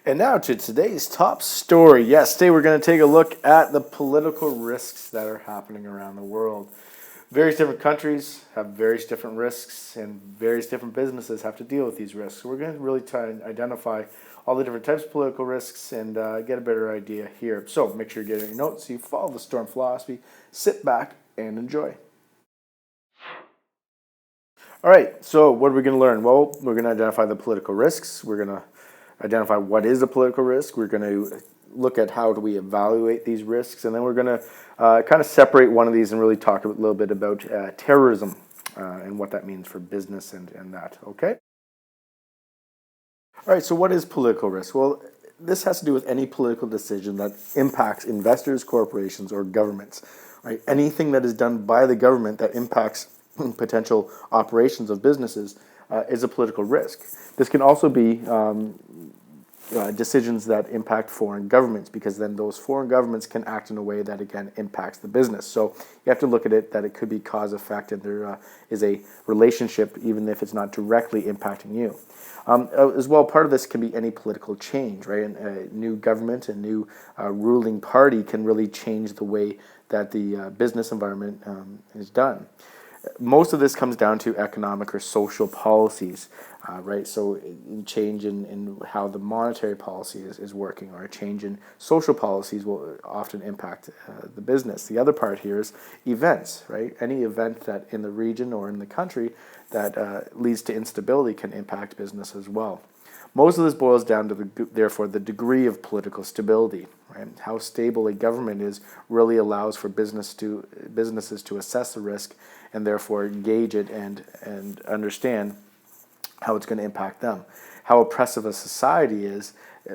And now to today's top story. Yes, today we're going to take a look at the political risks that are happening around the world. Various different countries have various different risks, and various different businesses have to deal with these risks. So we're going to really try and identify all the different types of political risks and get a better idea here. So make sure you get your notes, you follow the Storm philosophy, sit back and enjoy. All right, so what are we going to learn? Well, we're going to identify the political risks. We're going to identify what is a political risk. We're going to look at how do we evaluate these risks, and then we're going to kind of separate one of these and really talk a little bit about terrorism and what that means for business and that, okay? All right, so what is political risk? Well, this has to do with any political decision that impacts investors, corporations, or governments, right? Anything that is done by the government that impacts potential operations of businesses is a political risk. This can also be decisions that impact foreign governments, because then those foreign governments can act in a way that again impacts the business. So you have to look at it that it could be cause effect, and there is a relationship even if it's not directly impacting you. As well, part of this can be any political change, right? And a new government, a new ruling party can really change the way that the business environment is done. Most of this comes down to economic or social policies, right? So change in how the monetary policy is working, or a change in social policies will often impact the business. The other part here is events, right? Any event that in the region or in the country that leads to instability can impact business as well. Most of this boils down to, therefore, the degree of political stability. Right? How stable a government is really allows for businesses to assess the risk and therefore gauge it and understand how it's going to impact them. How oppressive a society is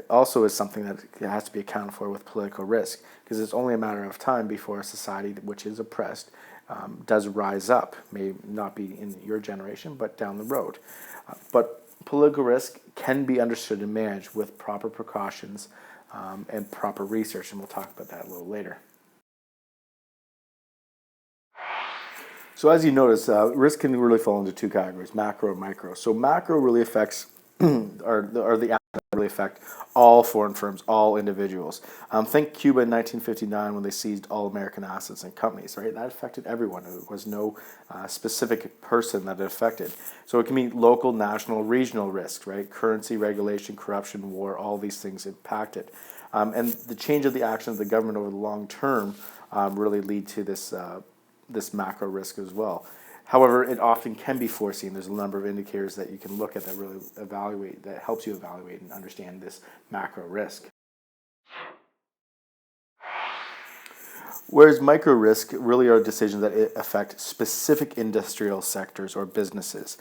also is something that has to be accounted for with political risk, because it's only a matter of time before a society which is oppressed does rise up. May not be in your generation, but down the road. But political risk can be understood and managed with proper precautions and proper research, and we'll talk about that a little later. So as you notice, risk can really fall into two categories, macro and micro. So macro really affects, are the actions that really affect all foreign firms, all individuals. Think Cuba in 1959 when they seized all American assets and companies, right? That affected everyone. There was no specific person that it affected. So it can be local, national, regional risk, right? Currency, regulation, corruption, war, all these things impacted. And the change of the action of the government over the long term really lead to this macro risk as well. However, it often can be foreseen. There's a number of indicators that you can look at that really evaluate, that helps you evaluate and understand this macro risk. Whereas micro risk really are decisions that affect specific industrial sectors or businesses.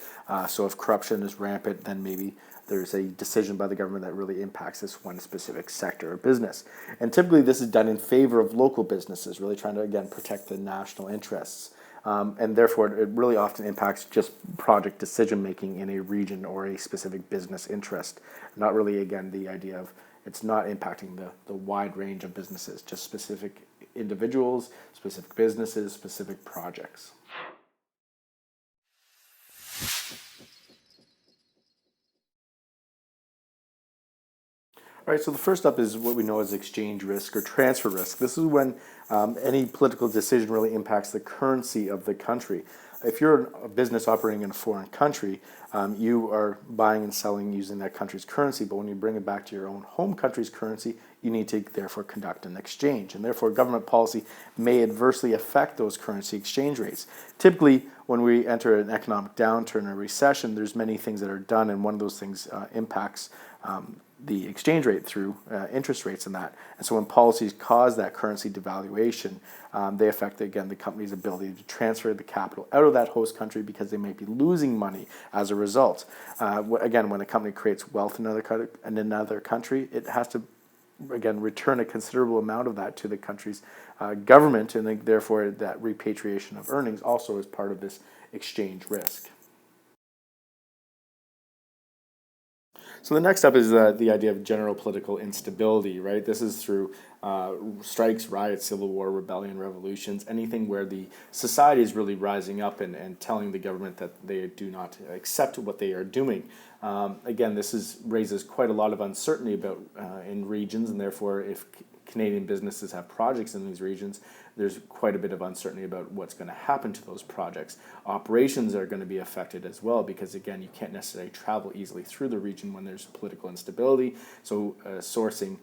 So if corruption is rampant, then maybe there's a decision by the government that really impacts this one specific sector or business. And typically this is done in favor of local businesses, really trying to, again, protect the national interests. And therefore, it really often impacts just project decision-making in a region or a specific business interest. Not really, again, the idea of it's not impacting the wide range of businesses, just specific individuals, specific businesses, specific projects. All right, so the first up is what we know as exchange risk or transfer risk. This is when any political decision really impacts the currency of the country. If you're a business operating in a foreign country, you are buying and selling using that country's currency, but when you bring it back to your own home country's currency, you need to therefore conduct an exchange. And therefore, government policy may adversely affect those currency exchange rates. Typically, when we enter an economic downturn or recession, there's many things that are done, and one of those things impacts the exchange rate through interest rates and that. And so when policies cause that currency devaluation, they affect, again, the company's ability to transfer the capital out of that host country because they may be losing money as a result. Again, when a company creates wealth in another country, it has to, again, return a considerable amount of that to the country's government, and therefore that repatriation of earnings also is part of this exchange risk. So the next up is the idea of general political instability, right? This is through strikes, riots, civil war, rebellion, revolutions, anything where the society is really rising up and telling the government that they do not accept what they are doing. Again, raises quite a lot of uncertainty about in regions, and therefore if Canadian businesses have projects in these regions, there's quite a bit of uncertainty about what's going to happen to those projects. Operations are going to be affected as well because, again, you can't necessarily travel easily through the region when there's political instability. So sourcing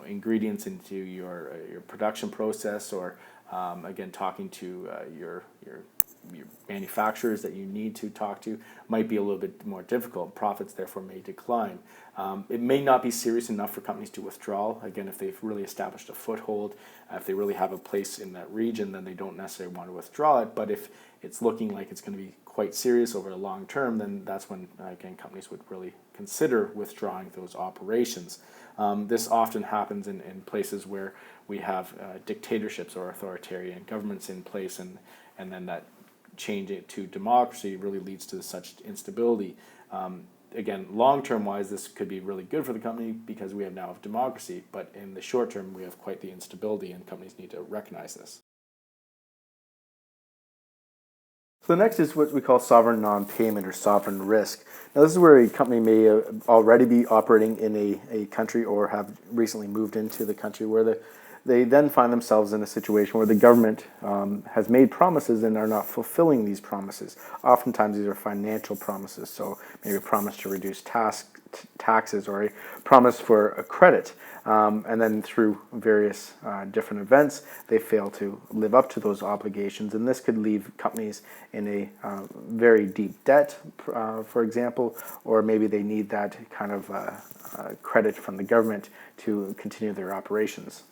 ingredients into your production process, or again, talking to your manufacturers that you need to talk to might be a little bit more difficult. Profits therefore may decline. It may not be serious enough for companies to withdraw. Again, if they've really established a foothold, if they really have a place in that region, then they don't necessarily want to withdraw it. But if it's looking like it's going to be quite serious over the long term, then that's when, again, companies would really consider withdrawing those operations. This often happens in places where we have dictatorships or authoritarian governments in place, and then that change it to democracy really leads to such instability. Again, long-term wise, this could be really good for the company because we have now democracy, but in the short term, we have quite the instability, and companies need to recognize this. So the next is what we call sovereign non-payment or sovereign risk. Now this is where a company may already be operating in a country or have recently moved into the country where they then find themselves in a situation where the government has made promises and are not fulfilling these promises. Oftentimes these are financial promises, so maybe a promise to reduce taxes or a promise for a credit. And then through various different events, they fail to live up to those obligations. And this could leave companies in a very deep debt, for example, or maybe they need that kind of credit from the government to continue their operations.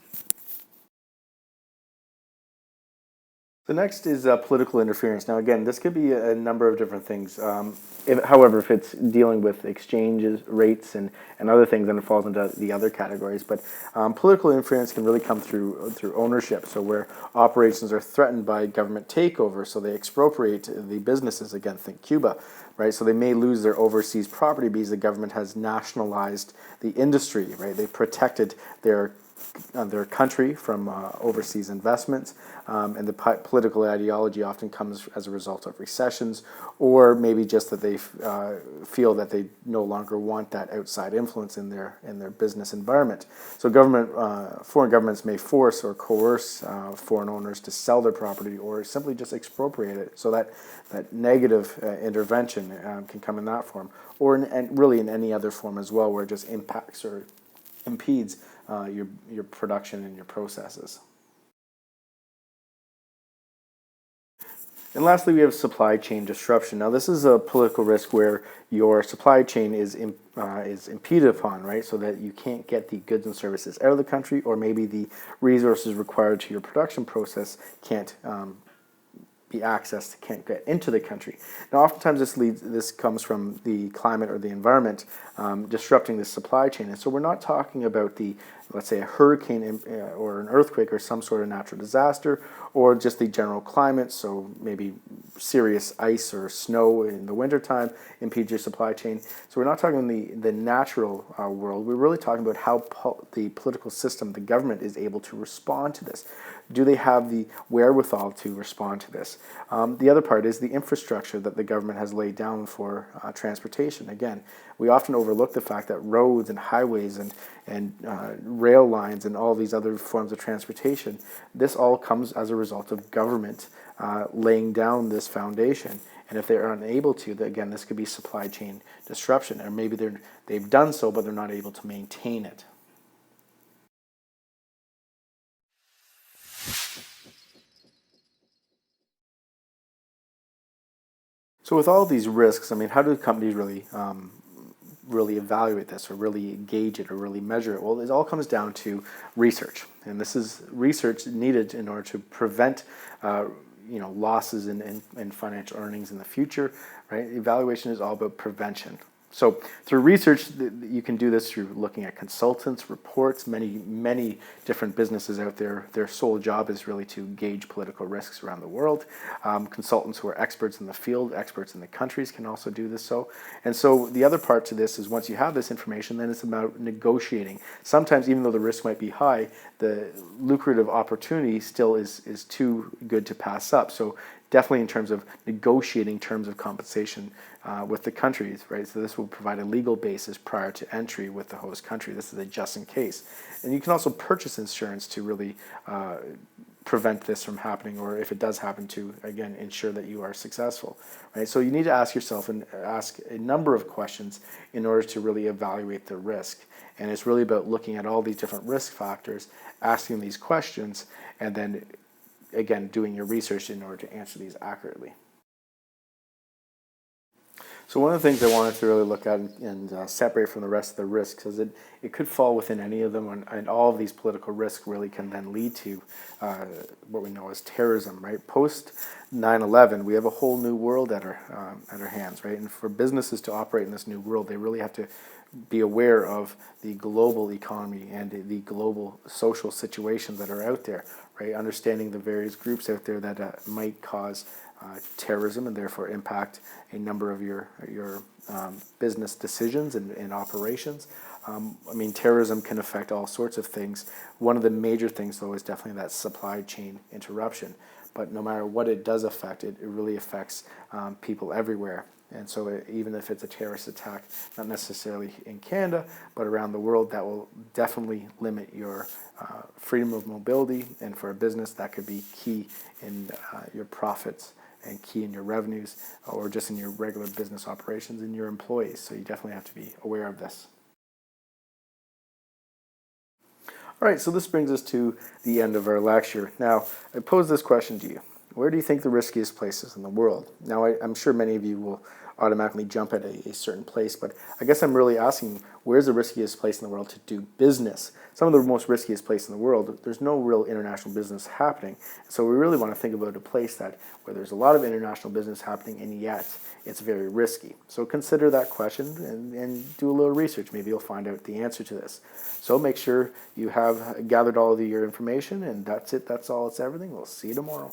The next is political interference. Now, again, this could be a number of different things. However, if it's dealing with exchanges, rates, and other things, then it falls into the other categories. But political interference can really come through ownership. So where operations are threatened by government takeover, so they expropriate the businesses. Again, think Cuba, right? So they may lose their overseas property because the government has nationalized the industry, right? They protected their country from overseas investments, and the political ideology often comes as a result of recessions, or maybe just that they feel that they no longer want that outside influence in their business environment. So foreign governments may force or coerce foreign owners to sell their property or simply just expropriate it. So that negative intervention can come in that form, or really in any other form as well, where it just impacts or impedes your production and your processes. And lastly, we have supply chain disruption. Now, this is a political risk where your supply chain is impeded upon, right? So that you can't get the goods and services out of the country, or maybe the resources required to your production process can't be accessed, can't get into the country. Now, oftentimes this comes from the climate or the environment disrupting the supply chain. And so we're not talking about let's say, a hurricane or an earthquake or some sort of natural disaster, or just the general climate, so maybe serious ice or snow in the wintertime impedes your supply chain. So we're not talking the natural world. We're really talking about how the political system, the government, is able to respond to this. Do they have the wherewithal to respond to this? The other part is the infrastructure that the government has laid down for transportation. Again, we often overlook the fact that roads and highways and rail lines and all these other forms of transportation, this all comes as a result of government laying down this foundation. And if they're unable to, again, this could be supply chain disruption, or maybe they've done so, but they're not able to maintain it. So with all these risks, I mean, how do companies really evaluate this, or really gauge it, or really measure it? Well, it all comes down to research, and this is research needed in order to prevent losses in financial earnings in the future, right? Evaluation is all about prevention. So through research, you can do this through looking at consultants, reports, many different businesses out there. Their sole job is really to gauge political risks around the world. Consultants who are experts in the field, experts in the countries can also do this. And so the other part to this is once you have this information, then it's about negotiating. Sometimes even though the risk might be high, the lucrative opportunity still is too good to pass up. So definitely in terms of negotiating terms of compensation with the countries, right? So this will provide a legal basis prior to entry with the host country. This is a just in case. And you can also purchase insurance to really prevent this from happening, or if it does happen, to, again, ensure that you are successful, right? So you need to ask yourself and ask a number of questions in order to really evaluate the risk. And it's really about looking at all these different risk factors, asking these questions, and then again, doing your research in order to answer these accurately. So one of the things I wanted to really look at and separate from the rest of the risks is it could fall within any of them, and all of these political risks really can then lead to what we know as terrorism, right? Post 9/11, we have a whole new world at our hands, right? And for businesses to operate in this new world, they really have to be aware of the global economy and the global social situations that are out there, right? Understanding the various groups out there that might cause terrorism and therefore impact a number of your business decisions and operations. I mean, terrorism can affect all sorts of things. One of the major things, though, is definitely that supply chain interruption. But no matter what it does affect, it really affects people everywhere. And so even if it's a terrorist attack, not necessarily in Canada, but around the world, that will definitely limit your freedom of mobility. And for a business, that could be key in your profits and key in your revenues, or just in your regular business operations and your employees. So you definitely have to be aware of this. All right, so this brings us to the end of our lecture. Now, I pose this question to you. Where do you think the riskiest place is in the world? Now, I'm sure many of you will automatically jump at a certain place, but I guess I'm really asking, where's the riskiest place in the world to do business? Some of the most riskiest place in the world, there's no real international business happening. So we really want to think about a place where there's a lot of international business happening, and yet it's very risky. So consider that question and do a little research. Maybe you'll find out the answer to this. So make sure you have gathered all of your information, and that's it. That's all. It's everything. We'll see you tomorrow.